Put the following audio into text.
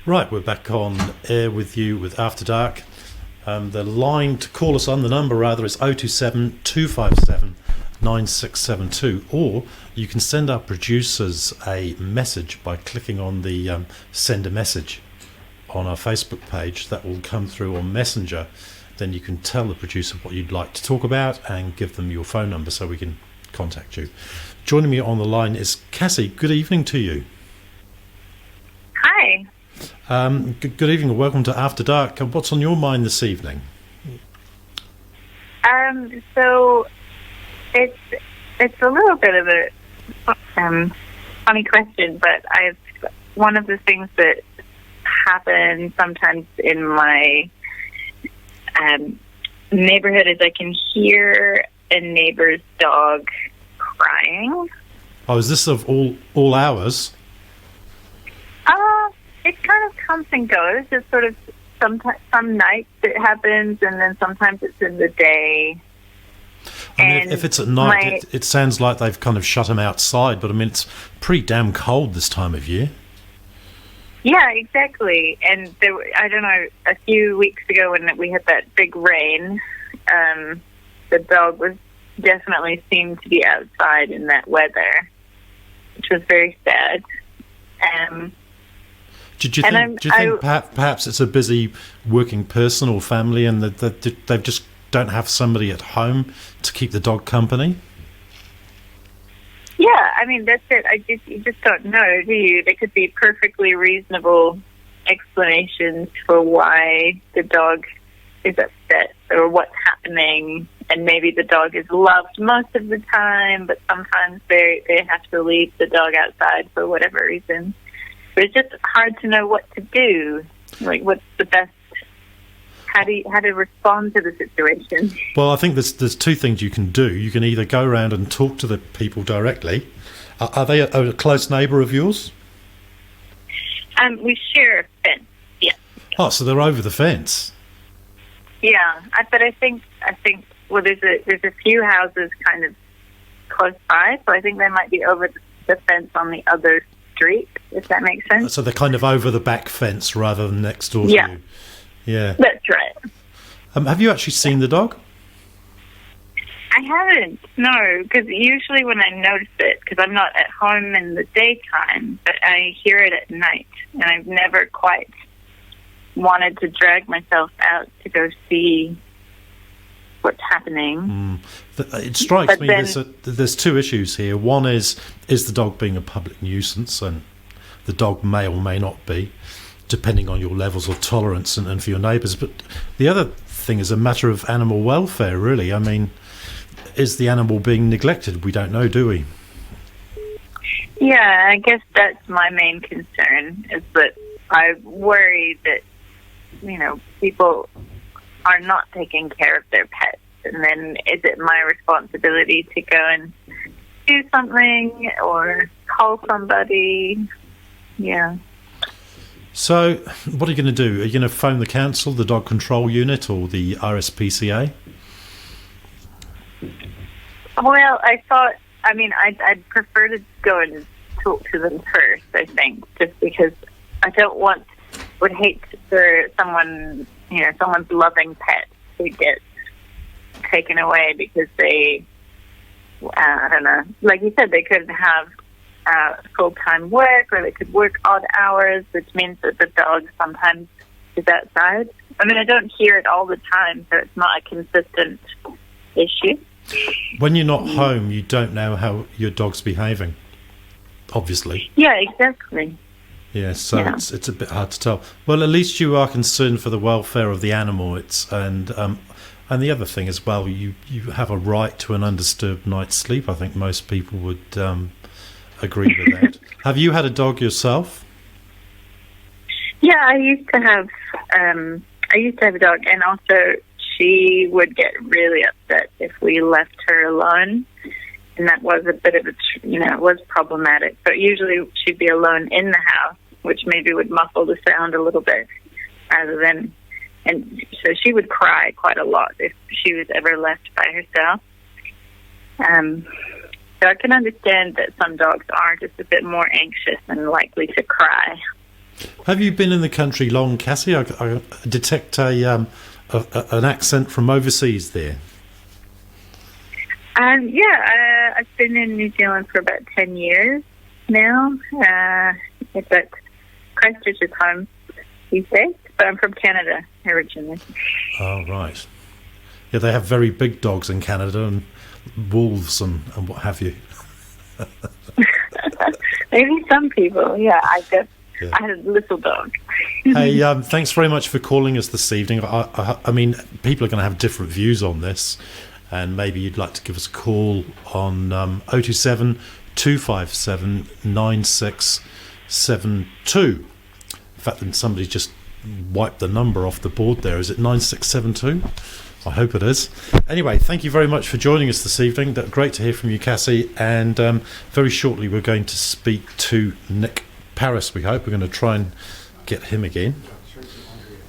Right, we're back on air with you with After Dark. The line to call us on, the number rather, is 027 257 9672, or you can send our producers a message by clicking on the send a message on our Facebook page. That will come through on Messenger. Then you can tell the producer what you'd like to talk about and give them your phone number so we can contact you. Joining me on the line is Cassey. Good evening to you. Hi. Good evening and welcome to After Dark. What's on your mind this evening? So it's a little bit of a funny question, but one of the things that happen sometimes in my neighborhood is I can hear a neighbor's dog crying. Oh, is this of all hours? It kind of comes and goes. It's sort of some nights it happens, and then sometimes it's in the day. I mean, if it's at night, it sounds like they've kind of shut him outside, but I mean, it's pretty damn cold this time of year. Yeah, exactly. And I don't know, a few weeks ago when we had that big rain, the dog definitely seemed to be outside in that weather, which was very sad. Do you think perhaps it's a busy working person or family, and that they just don't have somebody at home to keep the dog company? Yeah, I mean, that's it. You just don't know, do you? There could be perfectly reasonable explanations for why the dog is upset or what's happening, and maybe the dog is loved most of the time, but sometimes they have to leave the dog outside for whatever reason. But it's just hard to know what to do. Like, what's the best? How to respond to the situation? Well, I think there's two things you can do. You can either go around and talk to the people directly. Are they a close neighbour of yours? We share a fence. Yeah. Oh, so they're over the fence. Yeah, but I think well, there's a few houses kind of close by, so I think they might be over the fence on the other street, if that makes sense. So they're kind of over the back fence rather than next door to you. Yeah, that's right. Have you actually seen the dog? I haven't, no, because usually when I notice it, because I'm not at home in the daytime, but I hear it at night, and I've never quite wanted to drag myself out to go see what's happening. It strikes me there's two issues here. One is the dog being a public nuisance, and the dog may or may not be, depending on your levels of tolerance and for your neighbours. But the other thing is a matter of animal welfare, really. I mean, is the animal being neglected? We don't know, do we? Yeah, I guess that's my main concern, is that I worry that, people are not taking care of their pets. And then is it my responsibility to go and do something or call somebody? Yeah. So what are you going to do? Are you going to phone the council, the dog control unit, or the RSPCA? Well, I thought, I'd prefer to go and talk to them first, I think, just because I would hate for someone's loving pet to get taken away because they, I don't know, like you said, they could have full-time work, or they could work odd hours, which means that the dog sometimes is outside. I mean, I don't hear it all the time, so it's not a consistent issue. When you're not home, you don't know how your dog's behaving, obviously. Yeah, exactly. Yeah, so yeah. It's a bit hard to tell. Well, at least you are concerned for the welfare of the animal. And the other thing as well, you have a right to an undisturbed night's sleep. I think most people would agree with that. Have you had a dog yourself? Yeah, I used to have a dog, and also she would get really upset if we left her alone, and that was a bit of it was problematic. But usually she'd be alone in the house, which maybe would muffle the sound a little bit, and so she would cry quite a lot if she was ever left by herself. So I can understand that some dogs are just a bit more anxious and likely to cry. Have you been in the country long, Cassey? I detect an accent from overseas there. I've been in New Zealand for about 10 years now. But Christchurch is home these days, but I'm from Canada originally. Oh, right. Yeah, they have very big dogs in Canada and wolves and what have you. Maybe some people, yeah. I had a little dog. Hey, thanks very much for calling us this evening. I mean, people are going to have different views on this, and maybe you'd like to give us a call on 027 257 9672. In fact, then somebody just wiped the number off the board there. Is it 9672? I hope it is. Anyway, thank you very much for joining us this evening. Great to hear from you, Cassey. And very shortly we're going to speak to Nick Paris, we hope. We're going to try and get him again.